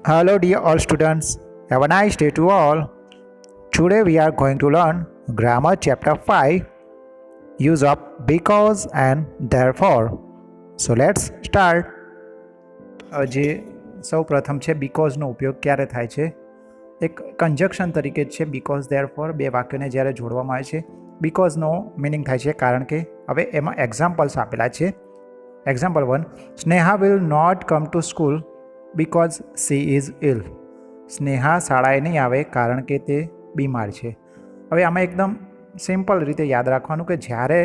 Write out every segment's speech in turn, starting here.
Hello, dear all students. Have a nice day to all. Today we are going to learn Grammar Chapter 5 Use of because and therefore. So let's start. જે સૌ પ્રથમ છે બીકોઝનો ઉપયોગ ક્યારે થાય છે? એક કન્જક્શન તરીકે છે બીકોઝ ધેરફોર. બે વાક્યોને જ્યારે જોડવામાં આવે છે બીકોઝનો મિનિંગ થાય છે કારણ કે. હવે એમાં એક્ઝામ્પલ્સ આપેલા છે. Example 1, Sneha will not come to school because she is ill. Sneha શાળાએ નહીં આવે કારણ કે તે બીમાર છે. હવે આમાં એકદમ સિમ્પલ રીતે યાદ રાખવાનું કે જ્યારે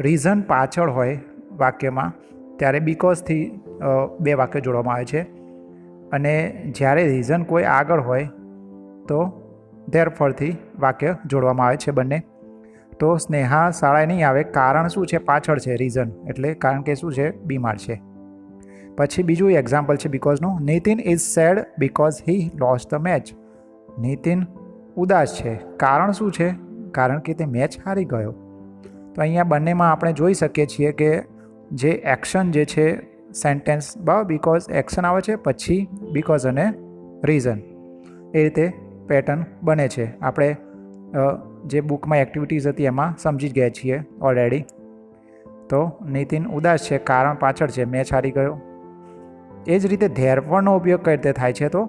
રીઝન પાછળ હોય વાક્યમાં ત્યારે બીકોઝથી બે વાક્ય જોડવામાં આવે છે, અને જ્યારે રીઝન કોઈ આગળ હોય તો ધેરફોરથી વાક્ય જોડવામાં આવે છે બંને. તો સ્નેહા શાળાએ નહીં આવે કારણ શું છે? પાછળ છે રીઝન, એટલે કારણ કે શું છે? બીમાર છે. પછી બીજું એક્ઝામ્પલ છે બીકોઝનું. Nitin is sad because he lost the match. Nitin ઉદાસ છે કારણ શું છે? કારણ કે તે મેચ હારી ગયો. તો અહીંયા બંનેમાં આપણે જોઈ શકીએ છીએ કે જે એક્શન જે છે સેન્ટેન્સ બીકોઝ એક્શન આવે છે, પછી બીકોઝ અને રીઝન, એ રીતે પેટર્ન બને છે. આપણે જે બુકમાં એક્ટિવિટીઝ હતી એમાં સમજી જ ગયા છીએ ઓલરેડી. તો નીતિન ઉદાસ છે કારણ પાછળ છે મેચ હારી ગયો. એ જ રીતે ધેરફોરનો ઉપયોગ કઈ રીતે થાય છે? તો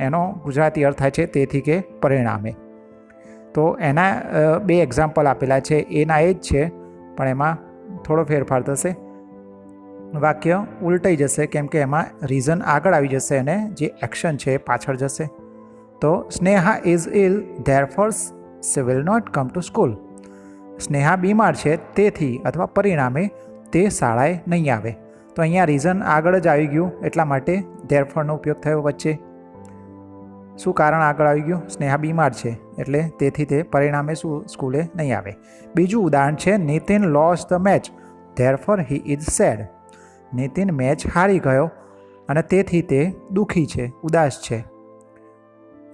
એનો ગુજરાતી અર્થ થાય છે તેથી કે પરિણામે. તો એના બે એક્ઝામ્પલ આપેલા છે, એના એ જ છે, પણ એમાં થોડો ફેરફાર થશે. વાક્ય ઉલટાઈ જશે કેમ કે એમાં રીઝન આગળ આવી જશે અને જે એક્શન છે એ પાછળ જશે. તો Sneha is ill therefore she will not come to school. Sneha બીમાર છે તેથી અથવા પરિણામે તે શાળાએ નહીં આવે. તો અહીંયા રીઝન આગળ જ આવી ગયું, એટલા માટે ધેરફોરનો ઉપયોગ થયો વચ્ચે. શું કારણ આગળ આવી ગયું? સ્નેહા બીમાર છે એટલે તેથી તે પરિણામે શું સ્કૂલે નહીં આવે. બીજું ઉદાહરણ છે Nitin lost the match therefore he is sad. Nitin match હારી ગયો અને તેથી તે દુઃખી છે, ઉદાસ છે.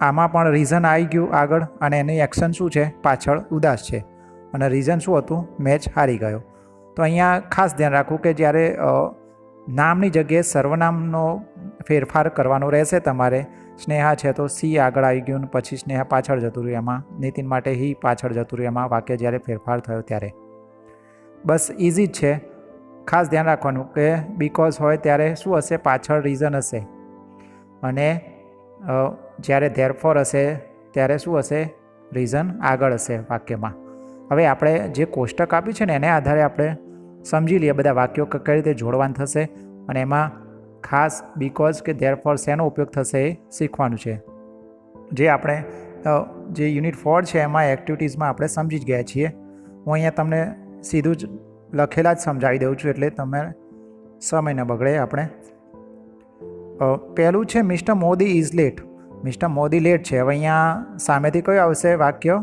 આમાં પણ રીઝન આવી ગયું આગળ અને એની એક્શન શું છે? પાછળ ઉદાસ છે, અને રીઝન શું હતું? મેચ હારી ગયો. તો અહીંયા ખાસ ધ્યાન રાખવું કે જ્યારે નામની જગ્યાએ સર્વનામનો ફેરફાર કરવાનો રહેશે તમારે. સ્નેહા છે તો સી આગળ આવી ગયું, પછી સ્નેહા પાછળ જતું રહ્યું, એમાં નીતિન માટે હી પાછળ જતું રહ્યું. એમાં વાક્ય જ્યારે ફેરફાર થયો ત્યારે બસ ઇઝી જ છે. ખાસ ધ્યાન રાખવાનું કે બીકોઝ હોય ત્યારે શું હશે? પાછળ રીઝન હશે, અને જ્યારે ધેરફોર હશે ત્યારે શું હશે? રીઝન આગળ હશે વાક્યમાં. હવે આપણે જે કોષ્ટક આપ્યું છે ને એને આધારે આપણે સમજી લઈએ બધા વાક્યો કઈ રીતે જોડવાનું થશે, અને એમાં ખાસ બીકોઝ કે ધેરફોર શેનો ઉપયોગ થશે એ શીખવાનું છે. જે આપણે જે યુનિટ 4 છે એમાં એક્ટિવિટીઝમાં આપણે સમજી જ ગયા છીએ. હું અહીંયા તમને સીધું જ લખેલા જ સમજાવી દઉં છું એટલે તમે સમય ન બગડે. આપણે પહેલું છે mister Modi is late. Mister Modi late છે. હવે અહીંયા સામેથી કયું આવશે વાક્ય?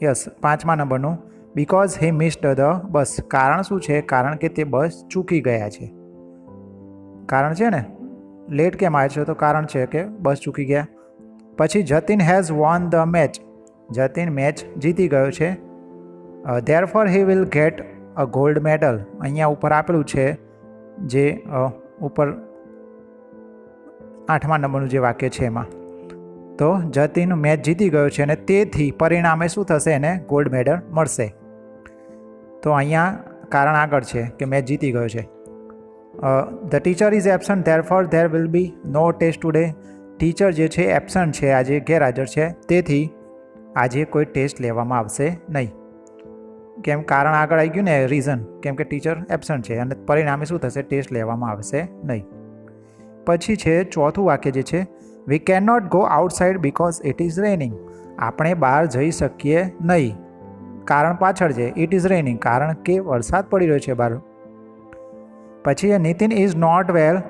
યસ, 5મા નંબરનું, બીકોઝ હી મિસ્ડ ધ બસ. કારણ શું છે? કારણ કે તે બસ ચૂકી ગયા છે. કારણ છે ને, લેટ કેમ આવે છે? તો કારણ છે કે બસ ચૂકી ગયા. પછી Jatin has won the match. Jatin match જીતી ગયો છે. Therefore he will get a gold medal. અહીંયા ઉપર આપેલું છે જે ઉપર 8મા નંબરનું જે વાક્ય છે એમાં. તો જતીન મેચ જીતી ગયો છે અને તેથી પરિણામે શું થશે? એને ગોલ્ડ મેડલ મળશે. તો અહીંયા કારણ આગળ છે કે મેચ જીતી ગયો છે. The teacher is absent therefore there will be no test today. Teacher જે છે એબસન્ટ છે, આજે ગેરહાજર છે, તેથી આજે કોઈ ટેસ્ટ લેવામાં આવશે નહીં. કેમ? કારણ આગળ આવી ગયું ને, રીઝન, કેમ કે ટીચર એબસન્ટ છે અને પરિણામે શું થશે? ટેસ્ટ લેવામાં આવશે નહીં. પછી છે ચોથું વાક્ય જે છે, we can not go outside because it is raining. આપણે બહાર જઈ શકીએ નહીં, કારણ પાછળ છે, ઇટ ઇઝ રેનિંગ, કારણ કે વરસાદ પડી રહ્યો છે બહાર. પછી Nitin is not well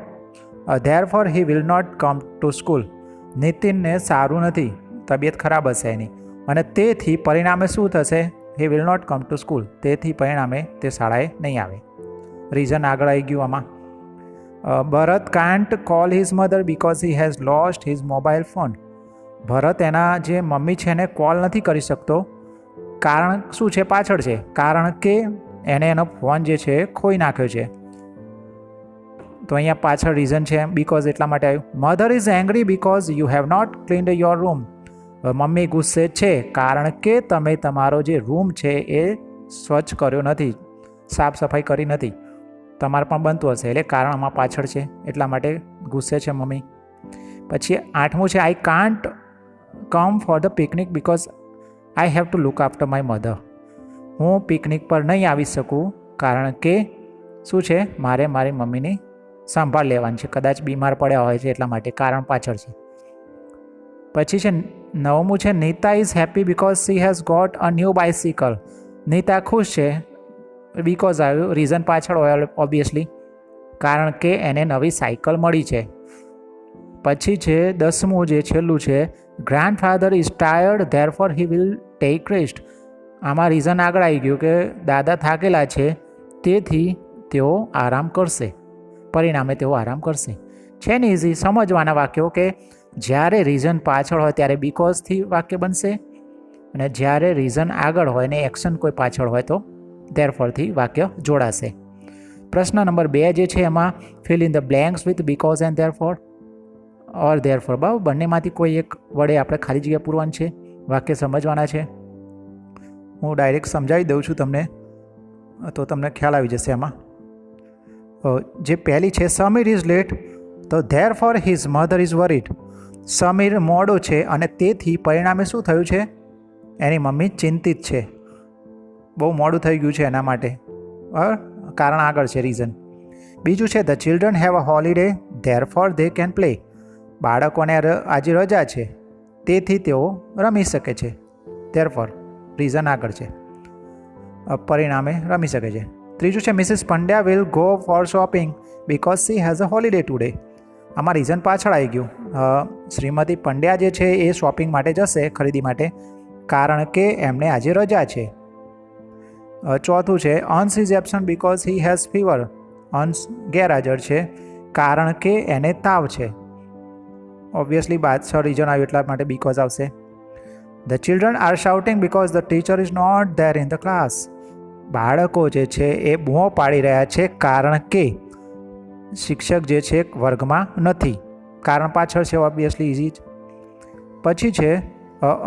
therefore he will not come to school. નીતિનને સારું નથી, તબિયત ખરાબ હશે એની, અને તેથી પરિણામે શું થશે? He will not come to school. તેથી પરિણામે તે શાળાએ નહીં આવે. રીઝન આગળ આવી ગયું આમાં. Bharat can't call his mother because he has lost his mobile phone. Bharat એના જે મમ્મી છે એને કોલ નથી કરી શકતો, કારણ શું છે? પાછળ છે, કારણ કે એને એનો ફોન જે છે ખોઈ નાખ્યો છે. તો અહીંયા પાછળ રીઝન છે બીકોઝ એટલા માટે આવ્યું. Mother is angry because you have not cleaned your room. મમ્મી ગુસ્સે છે કારણ કે તમે તમારો જે રૂમ છે એ સ્વચ્છ કર્યો નથી, સાફ સફાઈ કરી નથી. તમારે પણ બનતું હશે એટલે કારણ આમાં પાછળ છે એટલા માટે ગુસ્સે છે મમ્મી. પછી 8મું છે I can't come for the picnic because I have to look after my mother. હું પિકનિક પર નહીં આવી શકું કારણ કે શું છે, મારે મારી મમ્મીની સંભાળ લેવાની છે, કદાચ બીમાર પડ્યા હોય છે એટલા માટે કારણ પાછળ છે. પછી છે 9મું છે Nita is happy because she has got a new bicycle. Nita ખુશ છે બીકોઝ આવ્યું, રીઝન પાછળ હોય ઓબ્વિયસલી, કારણ કે એને નવી સાયકલ મળી છે. પછી છે 10મું જે છેલ્લું છે grandfather is tired therefore he will take rest. આમાં રીઝન આગળ આવી ગયું કે દાદા થાકેલા છે તેથી તેઓ આરામ કરશે, પરિણામે તેઓ આરામ કરશે. છે ને ઇઝી સમજવાના વાક્યો કે જ્યારે રીઝન પાછળ હોય ત્યારે બીકોઝથી વાક્ય બનશે અને જ્યારે રીઝન આગળ હોય ને એક્શન કોઈ પાછળ હોય તો ધેરફોરથી વાક્ય જોડાશે. પ્રશ્ન નંબર 2 જે છે એમાં fill in the blanks with because and therefore or therefore. બરાબર, બંનેમાંથી કોઈ એક વડે આપણે ખાલી જગ્યા પૂરવાની છે, વાક્ય સમજવાના છે. હું ડાયરેક્ટ સમજાવી દઉં છું તમને તો તમને ખ્યાલ આવી જશે. એમાં જે પહેલી છે સમીર ઇઝ લેટ તો therefore his mother is worried. Sameer મોડો છે અને તેથી પરિણામે શું થયું છે, એની મમ્મી ચિંતિત છે, બહુ મોડું થઈ ગયું છે એના માટે, કારણ આગળ છે રીઝન. બીજું છે the children have a holiday therefore they can play. બાળકોને આજે રજા છે તેથી તેઓ રમી શકે છે, ધેરફોર રીઝન આગળ છે, પરિણામે રમી શકે છે. ત્રીજું છે missus Pandya will go for shopping because she has a holiday today. આમાં રીઝન પાછળ આવી ગયું. શ્રીમતી પંડ્યા જે છે એ શોપિંગ માટે જશે, ખરીદી માટે, કારણ કે એમને આજે રજા છે. ચોથું છે અંશ is absent because he has fever. અંશ ગેરહાજર છે કારણ કે એને તાવ છે. ઓબ્વિયસલી પાછળ રીઝન આવ્યું એટલા માટે બીકોઝ આવશે. The children are shouting because the teacher is not there in the class. બાળકો જે છે એ બૂમો પાડી રહ્યા છે કારણ કે શિક્ષક જે છે વર્ગમાં નથી, કારણ પાછળ છે ઓબ્વિયસલી ઇઝી જ. પછી છે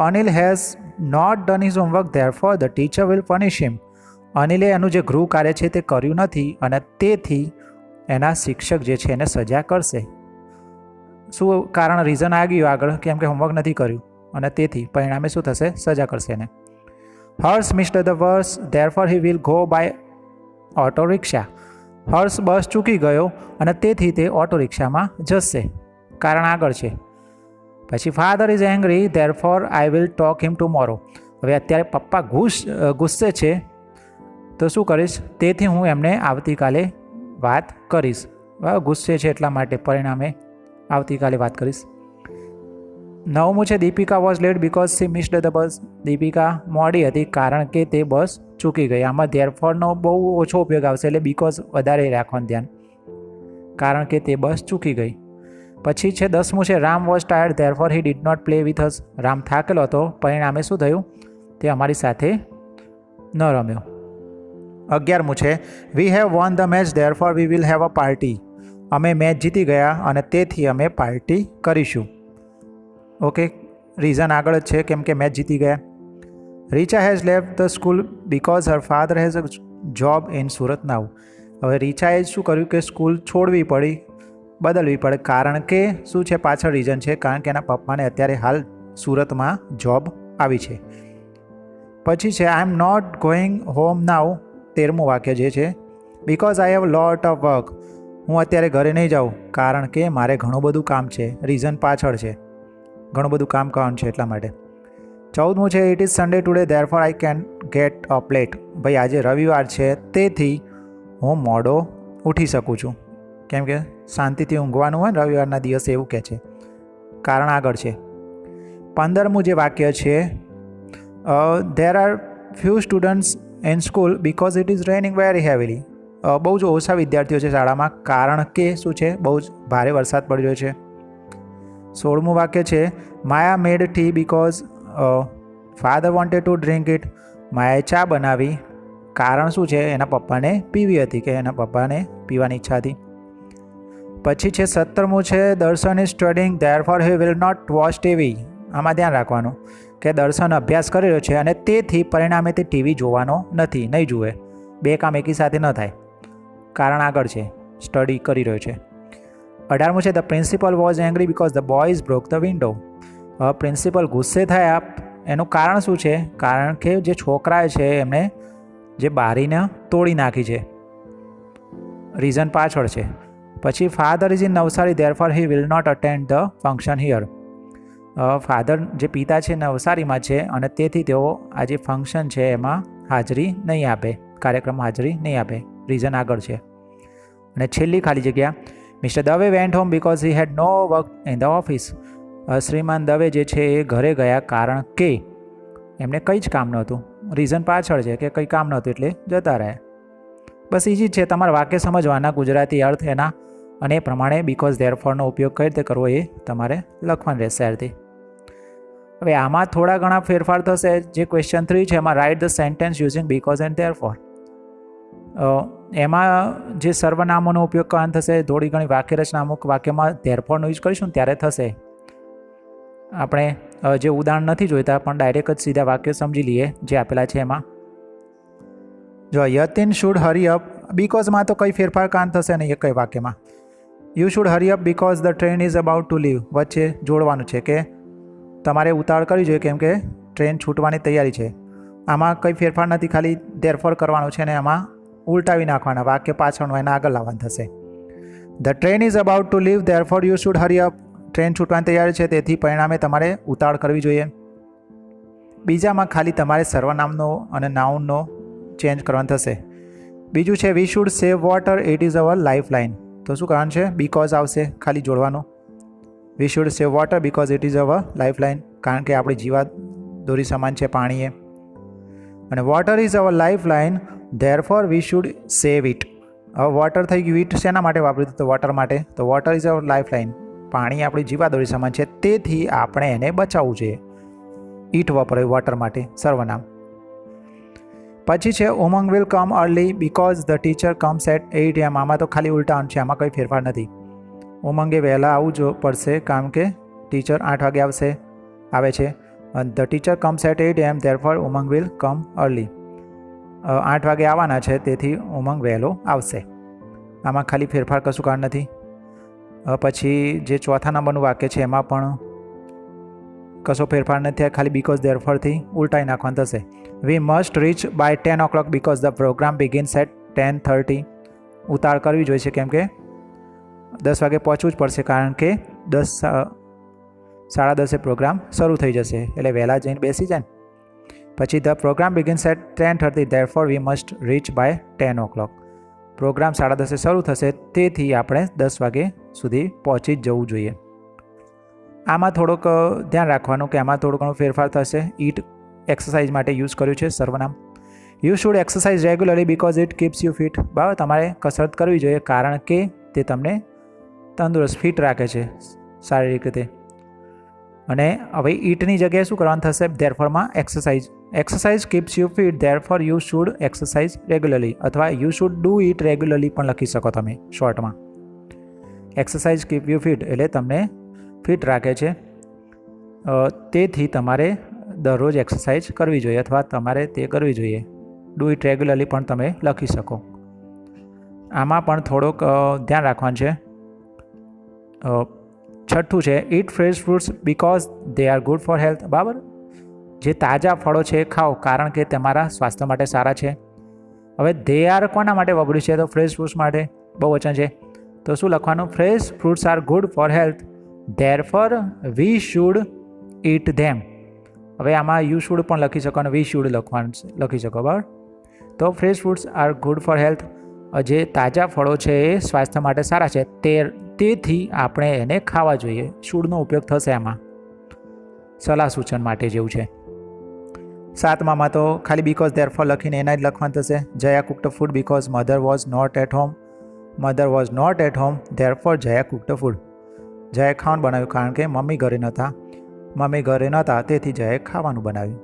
Anil has not done his homework therefore the teacher will punish him. અનિલે એનું જે ગૃહ કાર્ય છે તે કર્યું નથી અને તેથી એના શિક્ષક જે છે એને સજા કરશે. શું કારણ, રીઝન આ ગયું આગળ, કેમ કે હોમવર્ક નથી કર્યું અને તેથી પરિણામે શું થશે, સજા કરશે એને. Harsh missed the bus therefore he will go by auto rickshaw. Harsh bus ચૂકી ગયો અને તેથી તે ઓટો રિક્ષામાં જશે, કારણ આગળ છે. પછી father is angry therefore I will talk him tomorrow. હવે અત્યારે પપ્પા ગુસ્સે છે તો શું કરીશ, તેથી હું એમને આવતીકાલે વાત કરીશ. ગુસ્સે છે એટલા માટે પરિણામે આવતીકાલે વાત કરીશ. 9મું છે Deepika was late because she missed the bus. Deepika મોડી હતી કારણ કે તે બસ ચૂકી ગઈ. આમાં ધેરફોરનો બહુ ઓછો ઉપયોગ આવશે એટલે બીકોઝ વધારે રાખવાનું ધ્યાન, કારણ કે તે બસ ચૂકી ગઈ. પછી છે 10મું છે Ram was tired therefore he did not play with us. Ram થાકેલો હતો, પરિણામે શું થયું, તે અમારી સાથે ન રમ્યો. 11મું છે we have von the match therefore we will have a party. અમે મેચ જીતી ગયા અને તેથી અમે પાર્ટી કરીશું. ઓકે, રીઝન આગળ જ છે કેમ કે મેચ જીતી ગયા. Richa has left the school because her father has a job in Surat now. હવે રીચાએ શું કર્યું કે સ્કૂલ છોડવી પડી, બદલવી પડે, કારણ કે શું છે પાછળ રીઝન છે, કારણ કે એના પપ્પાને અત્યારે હાલ સુરતમાં જોબ આવી છે. પછી છે આઈ એમ નોટ ગોઈંગ હોમ નાઉ. 13મું વાક્ય જે છે because I have lot of work. હું અત્યારે ઘરે નહીં જાઉં કારણ કે મારે ઘણું બધું કામ છે, રીઝન પાછળ છે, ઘણું બધું કામ કરવાનું છે એટલા માટે. 14મું છે it is Sunday today therefore I can get up late. ભાઈ આજે રવિવાર છે તેથી હું મોડો ઉઠી શકું છું, કેમ કે શાંતિથી ઊંઘવાનું હોય ને રવિવારના દિવસે એવું કહે છે, કારણ આગળ છે. 15મું જે વાક્ય છે there are few students in school because it is raining very heavily. બહુ જ ઓછા વિદ્યાર્થીઓ છે શાળામાં કારણ કે શું છે, બહુ જ ભારે વરસાદ પડી રહ્યો છે. 16મું વાક્ય છે Maya made tea because father wanted to drink it. માયાએ ચા બનાવી કારણ શું છે, એના પપ્પાને પીવી હતી, કે એના પપ્પાને પીવાની ઈચ્છા હતી. પછી છે 17મું છે Darshan is studying therefore he will not watch TV. આમાં ધ્યાન રાખવાનું કે દર્શન અભ્યાસ કરી રહ્યો છે અને તેથી પરિણામે તે ટીવી જોવાનો નથી, નહીં જુએ. બે કામ એકી સાથે ન થાય. કારણ આગળ છે, સ્ટડી કરી રહ્યો છે. 18મું છે the principal was angry because the boys broke the window. Principal ગુસ્સે થયા, એનું કારણ શું છે? કારણ કે જે છોકરાએ છે એમણે જે બારીને તોડી નાખી છે. રીઝન પાછળ છે. પછી father is in Navsari therefore he will not attend the function here. Father જે પિતા છે નવસારીમાં છે અને તેથી તેઓ આ જે ફંક્શન છે એમાં હાજરી નહીં આપે, કાર્યક્રમમાં હાજરી નહીં આપે. રીઝન આગળ છે. અને છેલ્લી ખાલી જગ્યા mister Dave went home because he had no work in the office. શ્રીમાન દવે જે છે એ ઘરે ગયા કારણ કે એમને કંઈ જ કામ નહોતું. રીઝન પાછળ છે કે કંઈ કામ નહોતું એટલે જતા રહ્યા. બસ ઇઝી જ છે. તમારે વાક્ય સમજવાના, ગુજરાતી અર્થ એના અને એ પ્રમાણે બિકોઝ ધેરફોરનો ઉપયોગ કઈ રીતે કરવો એ તમારે લખવાનું રહેશે ત્યારથી. હવે આમાં થોડા ઘણા ફેરફાર થશે. જે ક્વેશ્ચન 3 છે એમાં write the sentence using because and therefore. એમાં જે સર્વનામોનો ઉપયોગ કરવાનો થશે. થોડી ઘણી વાક્ય રચના અમુક વાક્યમાં ધેરફોરનો યુઝ કરીશું ને ત્યારે થશે. આપણે જે ઉદાહરણ નથી જોઈતા પણ ડાયરેક્ટ જ સીધા વાક્ય સમજી લઈએ જે આપેલા છે એમાં. જો યતિન શુડ હરી અપ, બિકોઝમાં તો કંઈ ફેરફાર કાન થશે નહીં એક કઈ વાક્યમાં. You should hurry up because the train is about to leave. વચ્ચે જોડવાનું છે કે તમારે ઉતાવળ કરવી જોઈએ કેમ કે ટ્રેન છૂટવાની તૈયારી છે. આમાં કંઈ ફેરફાર નથી, ખાલી ધેરફોર કરવાનું છે અને એમાં ઉલટાવી નાખવાના વાક્ય પાછળનું એના આગળ લાવવાનું થશે. The train is about to leave therefore you should hurry up. Train છૂટવાની તૈયારી છે તેથી પરિણામે તમારે ઉતાવળ કરવી જોઈએ. બીજામાં ખાલી તમારે સર્વનામનો અને નાઉનનો ચેન્જ કરવાનું થશે. બીજું છે we should save water it is our life line. તો શું કારણ છે? બિકોઝ આવશે ખાલી જોડવાનું. We should save water because it is our life line, કારણ કે આપણી જીવાત દોરી સમાન છે પાણી એ. અને water is our life line therefore we should save it. હવે વોટર થઈ ગયું, ઇટ શેના માટે વાપર્યું? તો વોટર માટે. તો water is our life line, પાણી આપણી જીવાદોરી સમાન છે તેથી આપણે એને બચાવવું જોઈએ. ઈટ વપરાયું વોટર માટે, સર્વનામ. પછી છે Umang will come early because the teacher comes at 8 AM. આમાં તો ખાલી ઉલટાનું છે, આમાં કંઈ ફેરફાર નથી. ઉમંગે વહેલા આવવું જો પડશે કારણ કે ટીચર 8 વાગે આવે છે. The teacher comes at 8 AM therefore Umang will come early. 8 વાગે આવવાના છે તેથી ઉમંગ વહેલો આવશે. આમાં ખાલી ફેરફાર કશું કારણ નથી. પછી જે ચોથા નંબરનું વાક્ય છે એમાં પણ કશો ફેરફાર નથી, ખાલી બિકોઝ ધેરફોરથી ઉલટાઈ નાખવાનું થશે. We must reach by 10 o'clock because the programme begins at 10:30. ઉતાળ કરવી જોઈએ કેમ કે 10 વાગે પહોંચવું જ પડશે કારણ કે 10:30 પ્રોગ્રામ શરૂ થઈ જશે એટલે વહેલા જઈને બેસી જાય. પછી the programme begins at 10:30 therefore we must reach by 10 o'clock. Programme 10:30 શરૂ થશે તેથી આપણે 10 વાગે સુધી પહોંચી જ જવું જોઈએ. આમાં થોડોક ધ્યાન રાખવાનું કે આમાં થોડો ઘણો ફેરફાર થશે. ઈટ એક્સરસાઇઝ માટે યુઝ કર્યું છે સર્વનામ. You should exercise regularly because it keeps you fit. બરાબર, તમારે કસરત કરવી જોઈએ કારણ કે તે તમને તંદુરસ્ત ફિટ રાખે છે શારીરિક રીતે. અને હવે ઈટની જગ્યાએ શું કરવાનું થશે? ધેરફોરમાં exercise. Exercise keeps you fit therefore you should exercise regularly, અથવા you should do it regularly પણ લખી શકો તમે શોર્ટમાં. એક્સરસાઇઝ કીપ યુ ફિટ એટલે તમને ફિટ રાખે છે તેથી તમારે દરરોજ એક્સરસાઇઝ કરવી જોઈએ અથવા તમારે તે કરવી જોઈએ. ડુ ઇટ રેગ્યુલરલી પણ તમે લખી શકો. આમાં પણ થોડોક ધ્યાન રાખવાનું છે. છઠ્ઠું છે it fresh fruits because they are good for health. બરાબર, જે તાજા ફળો છે એ ખાઓ કારણ કે તમારા સ્વાસ્થ્ય માટે સારા છે. હવે દે આર કોના માટે વાપર્યું છે? તો ફ્રેશ ફ્રૂટ્સ માટે બહુવચન છે તો શું લખવાનું? Fresh fruits are good for health therefore we should eat them. હવે આમાં યુ શુડ પણ લખી શકો અને વી શુડ લખી શકો. બરાબર, તો fresh fruits are good for health, જે તાજા ફળો છે એ સ્વાસ્થ્ય માટે સારા છે તેથી આપણે એને ખાવા જોઈએ. શુડનો ઉપયોગ થશે આમાં સલાહ સૂચન માટે જેવું છે. 7મામાં તો ખાલી બિકોઝ ધેરફોર લખીને એના જ લખવાનું થશે. Jaya cooked food because mother was not at home. Mother was not at home therefore Jaya cooked food. જયાએ ખાવાનું બનાવ્યું કારણ કે મમ્મી ઘરે નહોતા તેથી જયાએ ખાવાનું બનાવ્યું.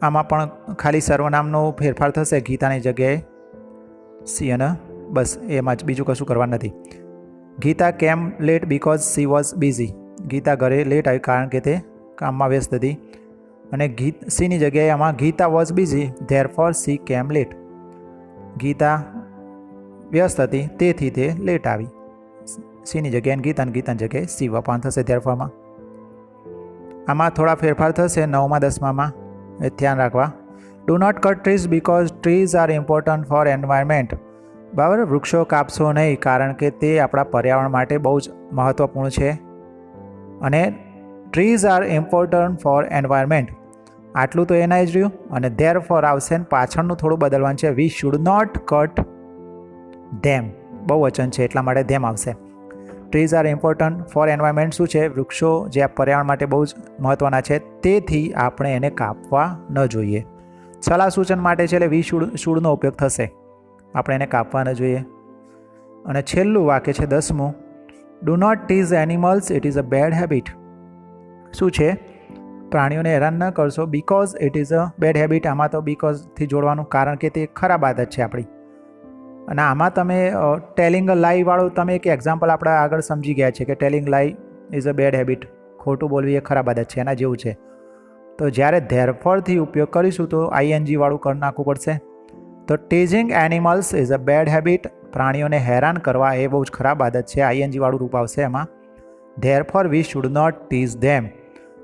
આમાં પણ ખાલી સર્વનામનો ફેરફાર થશે. ગીતાની જગ્યાએ સી અને બસ એમાં જ, બીજું કશું કરવાનું નથી. Geeta came late because she was busy. Geeta ઘરે લેટ આવી કારણ કે તે કામમાં વ્યસ્ત હતી. અને સીની જગ્યાએ આમાં Gita was busy therefore C કેમ લેટ. ગીતા વ્યસ્ત હતી તેથી તે લેટ આવી. સીની જગ્યાએ ગીતાની જગ્યાએ સી વપાણ થશે ધેરફોરમાં. આમાં થોડા ફેરફાર થશે 9મા 10મામાં, એ ધ્યાન રાખવા. Do not cut trees because trees are important for environment. બરાબર, વૃક્ષો કાપશો નહીં કારણ કે તે આપણા પર્યાવરણ માટે બહુ જ મહત્ત્વપૂર્ણ છે. અને trees are important for environment, આટલું તો એના જ રહ્યું. અને ધેર ફોર આવશે ને પાછળનું થોડું બદલવાનું છે. વી શુડ નોટ કટ ધેમ, બહુ વચન છે એટલા માટે ધેમ આવશે. Trees are important for environment શું છે? વૃક્ષો જે આ પર્યાવરણ માટે બહુ જ મહત્ત્વના છે, તેથી આપણે એને કાપવા ન જોઈએ. સલાહ સૂચન માટે છે એટલે વી શુડનો ઉપયોગ થશે. આપણે એને કાપવા ન જોઈએ. અને છેલ્લું વાક્ય છે 10મું, do not tease animals it is a bad habit. શું છે? પ્રાણીઓને હેરાન ન કરશો because it is a bad habit. આમાં તો બિકોઝથી જોડવાનું, કારણ કે તે ખરાબ આદત છે આપણી. અને આમાં તમે ટેલિંગ અ લાઈ વાળું તમે એક એક્ઝામ્પલ આપણે આગળ સમજી ગયા છે કે ટેલિંગ લાઈ ઇઝ અ બેડ હેબિટ, ખોટું બોલવી એ ખરાબ આદત છે, એના જેવું છે. તો જ્યારે ધેરફોરથી ઉપયોગ કરીશું તો આઈએનજી વાળું કરી નાખવું પડશે. તો teasing animals is a bad habit, પ્રાણીઓને હેરાન કરવા એ બહુ જ ખરાબ આદત છે, આઈએનજી વાળું રૂપ આવશે એમાં. Therefore we should not tease them,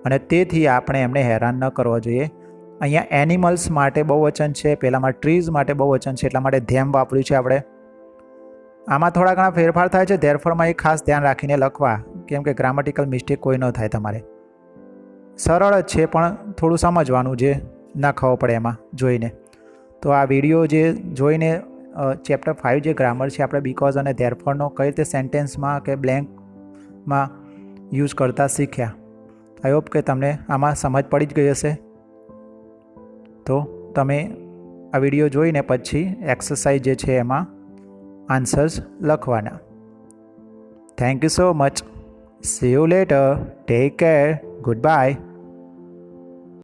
અને તેથી આપણે એમને હેરાન ન કરવા જોઈએ. અહીંયા એનિમલ્સ માટે બહુવચન છે, પહેલામાં ટ્રીઝ માટે બહુવચન છે, એટલા માટે ધેમ વાપર્યું છે આપણે. આમાં થોડા ઘણા ફેરફાર થાય છે ધેરફોરમાં, એ ખાસ ધ્યાન રાખીને લખવા, કેમ કે ગ્રામેટિકલ મિસ્ટેક કોઈ ન થાય તમારે. સરળ જ છે પણ થોડું સમજવાનું, જે ના ખબર પડે એમાં જોઈને. તો આ વિડીયો જે જોઈને ચેપ્ટર 5 જે ગ્રામર છે આપણે બિકોઝ અને ધેરફોરનો કઈ રીતે સેન્ટેન્સમાં કે બ્લેન્કમાં યુઝ કરતા શીખ્યા. આઈ હોપ કે તમને આમાં સમજ પડી જ ગઈ હશે. તો તમે આ વિડીયો જોઈને પછી એક્સરસાઇઝ જે છે એમાં આન્સર્સ લખવાના. Thank you so much. C you letter. Take care. Good bye.